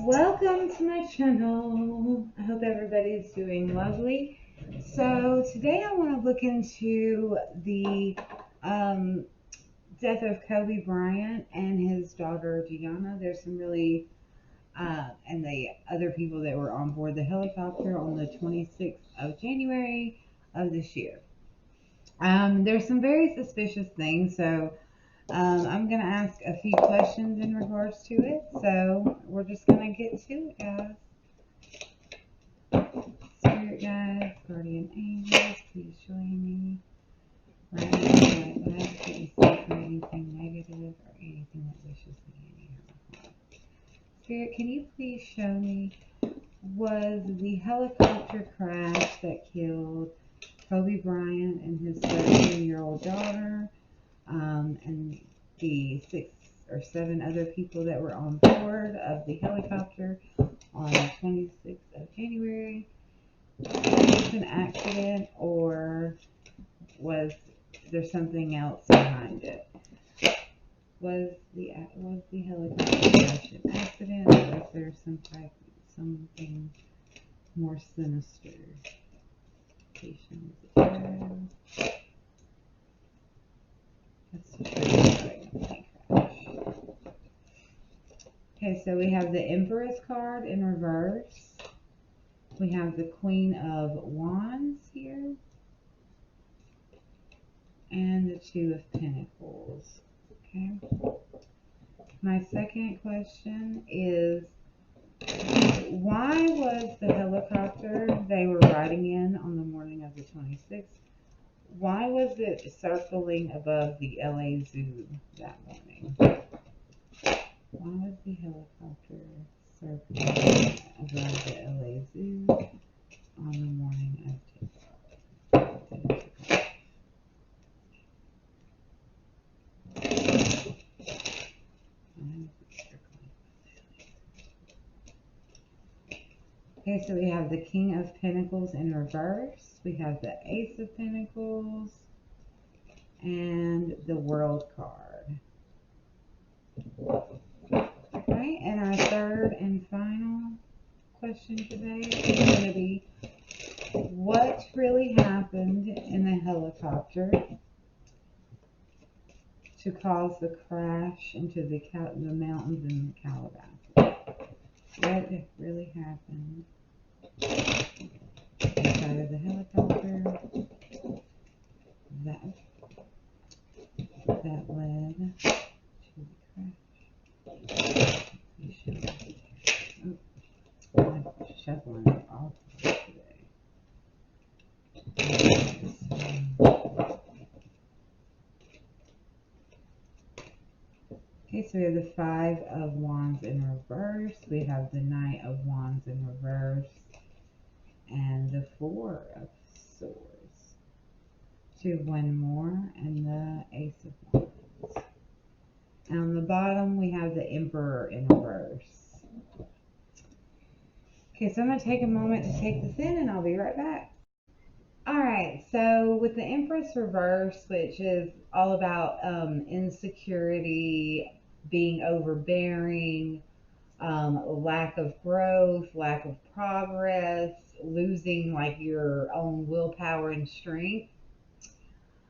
Welcome to my channel. I hope everybody's doing lovely. So today I want to look into the death of Kobe Bryant and his daughter Gianna. There's some really and the other people that were on board the helicopter on the 26th of January of this year. There's some very suspicious things, so I'm going to ask a few questions in regards to it. So we're just going to get to it, guys. Spirit guides, guardian angels, please join me. Right now, like that, you see for anything negative or anything that wishes me any harm. Spirit, can you please show me, was the helicopter crash that killed Kobe Bryant and his 13-year-old daughter, and the 6 or 7 other people that were on board of the helicopter on the 26th of January, was an accident, or was there something else behind it? Was the helicopter crash an accident, or was there something more sinister? That's okay, so we have the Empress card in reverse. We have the Queen of Wands here. And the Two of Pentacles. Okay. My second question is, why was the helicopter they were riding in on the morning of the 26th, why was it circling above the LA Zoo that morning? Why was the helicopter circling above the LA Zoo on the morning of takeoff? Okay, so we have the King of Pentacles in reverse. We have the Ace of Pentacles and the World card. Okay, and our third and final question today is going to be, what really happened in the helicopter to cause the crash into the mountains in Calabasas? What really happened inside of the helicopter that led to the crash? I'm shuffling it all today. Okay, so we have the Five of Wands in reverse. We have the Knight of Wands in reverse. And the Four of Swords. So one more, and the Ace of Wands. And on the bottom, we have the Emperor in reverse. Okay, so I'm going to take a moment to take this in, and I'll be right back. Alright, so with the Empress reverse, which is all about insecurity, being overbearing, lack of growth, lack of progress, losing like your own willpower and strength.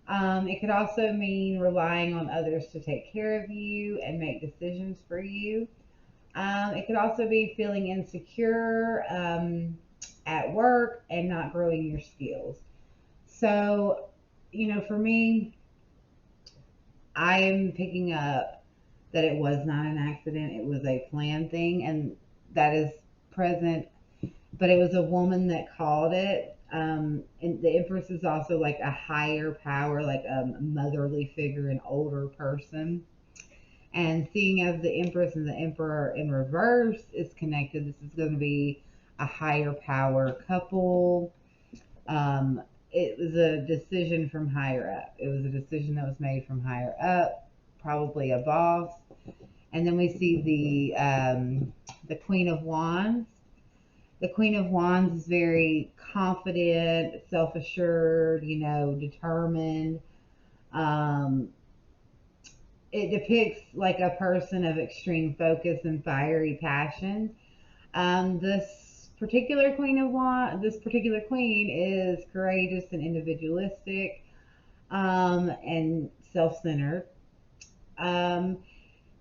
It could also mean relying on others to take care of you and make decisions for you. It could also be feeling insecure at work and not growing your skills. So, for me, I am picking up that it was not an accident. It was a planned thing, and that is present. But it was a woman that called it. And the Empress is also like a higher power, like a motherly figure, an older person. And seeing as the Empress and the Emperor in reverse is connected, this is going to be a higher power couple. It was a decision from higher up. It was a decision that was made from higher up, probably a boss. And then we see the Queen of Wands. The Queen of Wands is very confident, self-assured, determined. It depicts like a person of extreme focus and fiery passion. This particular queen is courageous and individualistic, and self-centered. Um,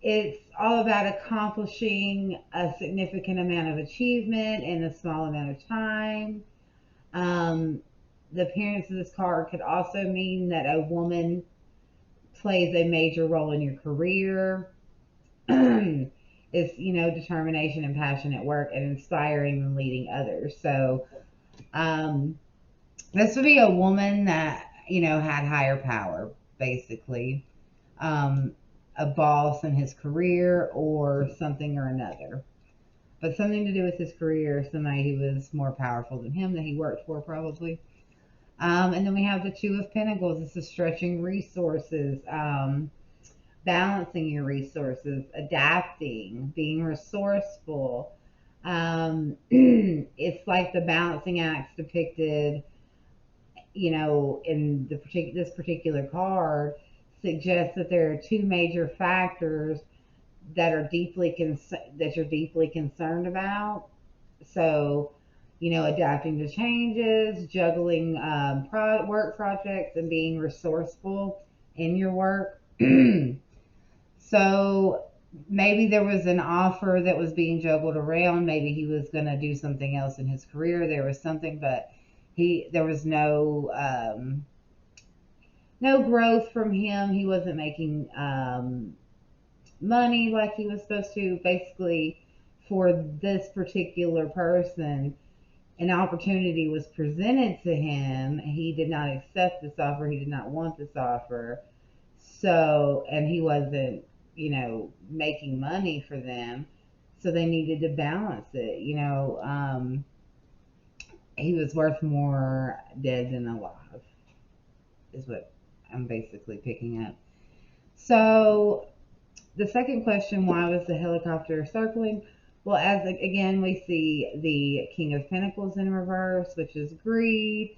it's all about accomplishing a significant amount of achievement in a small amount of time. Um, the appearance of this card could also mean that a woman plays a major role in your career. It's, determination and passion at work and inspiring and leading others. So um, this would be a woman that, had higher power, basically. Um, a boss in his career or something or another. But something to do with his career, somebody who was more powerful than him that he worked for, probably. And then we have the Two of Pentacles. This is stretching resources, balancing your resources, adapting, being resourceful. It's like the balancing acts depicted, in this particular card suggests that there are two major factors that you're deeply concerned about. So, adapting to changes, juggling work projects, and being resourceful in your work. So maybe there was an offer that was being juggled around. Maybe he was going to do something else in his career. There was something, but there was no growth from him. He wasn't making money like he was supposed to. Basically, for this particular person, an opportunity was presented to him. He did not accept this offer. He did not want this offer. So, and he wasn't, making money for them. So they needed to balance it. He was worth more dead than alive, is what I'm basically picking up. So the second question, why was the helicopter circling? Well, as again, we see the King of Pentacles in reverse, which is greed,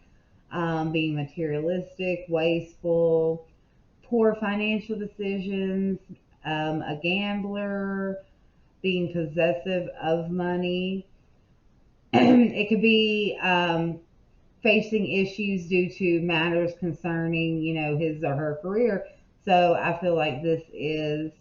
being materialistic, wasteful, poor financial decisions, a gambler, being possessive of money. It could be facing issues due to matters concerning, his or her career. So I feel like this is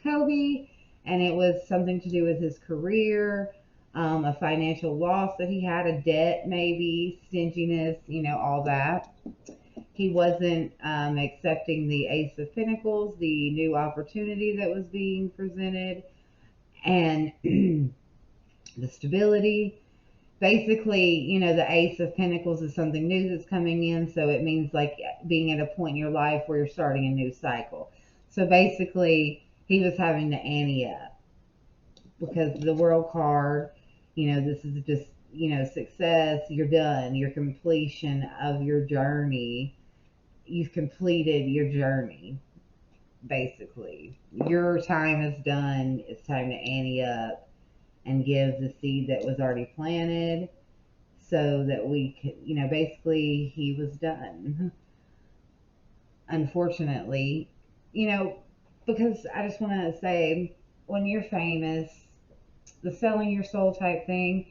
Kobe, and it was something to do with his career, a financial loss that he had, a debt maybe, stinginess, all that. He wasn't accepting the Ace of Pentacles, the new opportunity that was being presented, and the stability. Basically, the Ace of Pentacles is something new that's coming in, so it means like being at a point in your life where you're starting a new cycle. So basically, he was having to ante up because the World card, this is just, success, you're done, your completion of your journey. You've completed your journey, basically. Your time is done. It's time to ante up and give the seed that was already planted so that we could, basically he was done. Unfortunately, because I just want to say, when you're famous, the selling your soul type thing,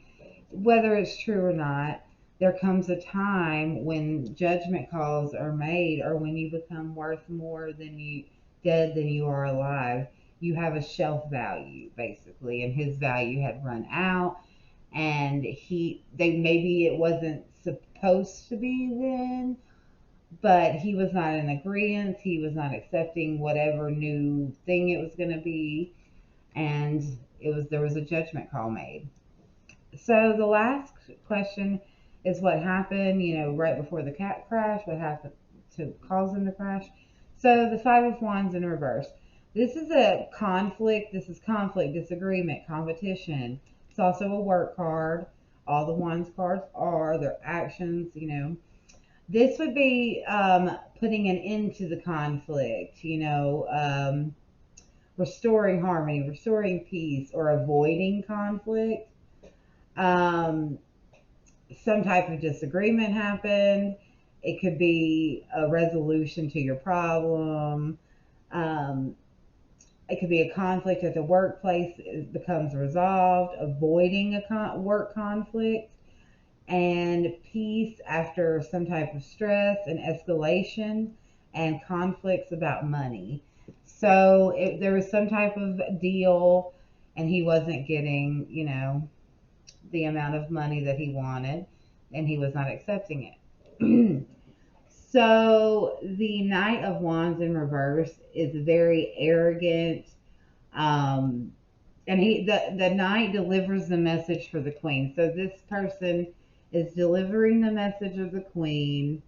whether it's true or not, there comes a time when judgment calls are made, or when you become worth more than you dead than you are alive. You have a shelf value, basically, and his value had run out, and maybe it wasn't supposed to be then, but he was not in agreement. He was not accepting whatever new thing it was going to be, and there was a judgment call made. So the last question is what happened, right before the cat crash, what happened to cause them to crash. So the Five of Wands in reverse. This is a conflict. This is conflict, disagreement, competition. It's also a work card. All the Wands cards are their actions. This would be putting an end to the conflict, restoring harmony, restoring peace, or avoiding conflict. Um, some type of disagreement happened. It could be a resolution to your problem. Um, It could be a conflict at the workplace, it becomes resolved, avoiding a work conflict, and peace after some type of stress and escalation, and conflicts about money. So if there was some type of deal and he wasn't getting, the amount of money that he wanted, and he was not accepting it. So the Knight of Wands in reverse is very arrogant, um, and the knight delivers the message for the queen. So this person is delivering the message of the queen.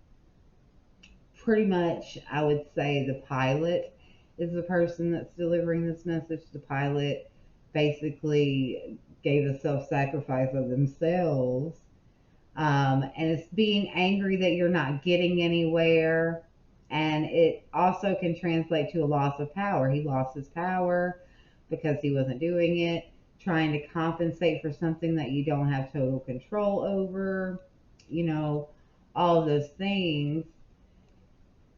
Pretty much, I would say the pilot is the person that's delivering this message. The pilot basically gave a self-sacrifice of themselves, and it's being angry that you're not getting anywhere. And it also can translate to a loss of power. He lost his power because he wasn't doing it, trying to compensate for something that you don't have total control over, you know, all of those things.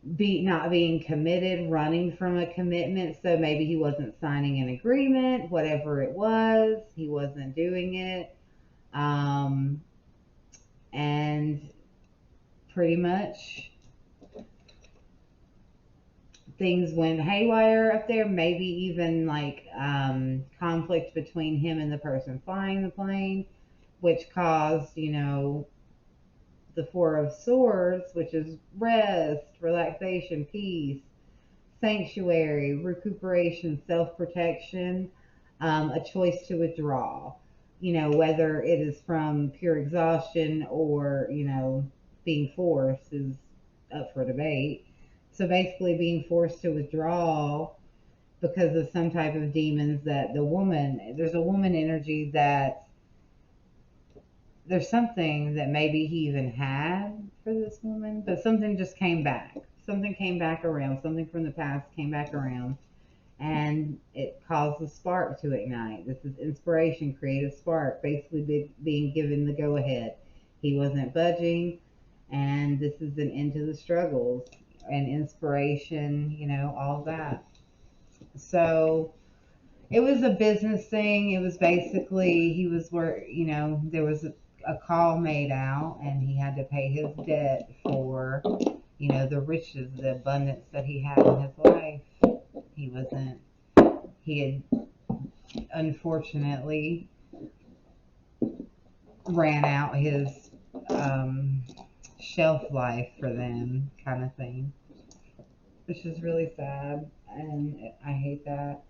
Not being committed, running from a commitment. So maybe he wasn't signing an agreement, whatever it was, he wasn't doing it. Um, and pretty much things went haywire up there. Maybe even like conflict between him and the person flying the plane, which caused, the Four of Swords, which is rest, relaxation, peace, sanctuary, recuperation, self protection, a choice to withdraw. Whether it is from pure exhaustion or, being forced is up for debate. So basically, being forced to withdraw because of some type of demons that there's a woman energy that there's something that maybe he even had for this woman, but something just came back. Something came back around. Something from the past came back around, and it caused the spark to ignite. This is inspiration, creative spark, basically being given the go ahead. He wasn't budging, and this is an end to the struggles and inspiration, all that. So it was a business thing. It was basically he was where there was a call made out, and he had to pay his debt for the riches, the abundance that he had in his life. He wasn't. He had unfortunately ran out his um, shelf life for them, kind of thing, which is really sad, and I hate that.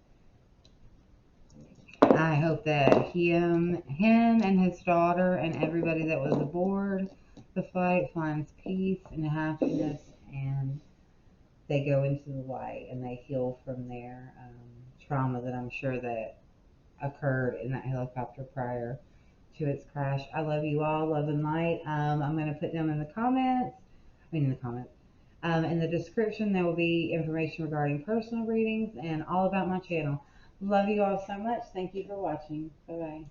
I hope that him and his daughter and everybody that was aboard the flight finds peace and happiness, and they go into the light and they heal from their trauma that I'm sure that occurred in that helicopter prior to its crash. I love you all, love and light. I'm going to put down in the comments, in the comments, in the description, there will be information regarding personal readings and all about my channel. Love you all so much. Thank you for watching. Bye bye.